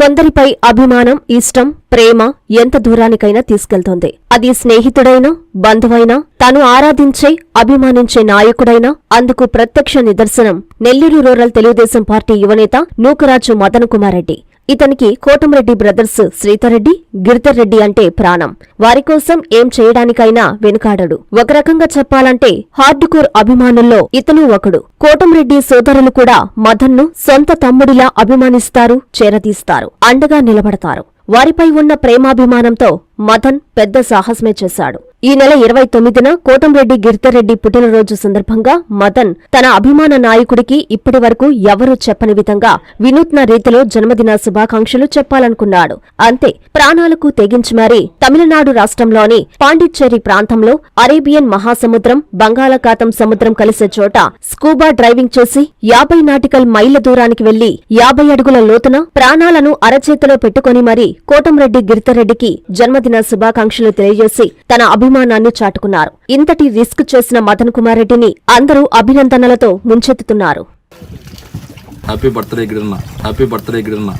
కొందరిపై అభిమానం, ఇష్టం, ప్రేమ ఎంత దూరానికైనా తీసుకెళ్తోంది. అది స్నేహితుడైనా, బంధువైనా, తాను ఆరాధించే, అభిమానించే నాయకుడైనా అందుకు ప్రత్యక్ష నిదర్శనం నెల్లూరు రూరల్ తెలుగుదేశం పార్టీ యువనేత నూకరాజు మదన్ కుమార్ రెడ్డి. ఇతనికి కోటంరెడ్డి బ్రదర్స్ శ్రీధర్రెడ్డి, గిరిధర్రెడ్డి అంటే ప్రాణం. వారికోసం ఏం చేయడానికైనా వెనుకాడడు. ఒక రకంగా చెప్పాలంటే హార్డ్ కోర్ అభిమానుల్లో ఇతను ఒకడు. కోటంరెడ్డి సోదరులు కూడా మదన్ను సొంత తమ్ముడిలా అభిమానిస్తారు, చేరదీస్తారు, అండగా నిలబడతారు. వారిపై ఉన్న ప్రేమాభిమానంతో మదన్ పెద్ద సాహసమే చేశాడు. ఈ నెల 29న కోటంరెడ్డి గిరిధర్రెడ్డి పుట్టినరోజు సందర్భంగా మదన్ తన అభిమాన నాయకుడికి ఇప్పటివరకు ఎవరూ చెప్పని విధంగా వినూత్న రీతిలో జన్మదిన శుభాకాంక్షలు చెప్పాలనుకున్నాడు. అంతే, ప్రాణాలకు తెగించి మరీ తమిళనాడు రాష్ట్రంలోని పాండిచ్చేరి ప్రాంతంలో అరేబియన్ మహాసముద్రం, బంగాళాఖాతం సముద్రం కలిసే చోట స్కూబా డ్రైవింగ్ చేసి 50 నాటికల్ మైళ్ల దూరానికి వెళ్లి 50 అడుగుల లోతున ప్రాణాలను అరచేతిలో పెట్టుకుని మరీ కోటంరెడ్డి గిరిధర్రెడ్డికి జన్మదిన శుభాకాంక్షలు తెలియజేసి తన అభిమానాన్ని చాటుకున్నారు. ఇంతటి రిస్క్ చేసిన మదన్ కుమార్ రెడ్డిని అందరూ అభినందనలతో ముంచెత్తుతున్నారు. Happy birthday గిరన్న.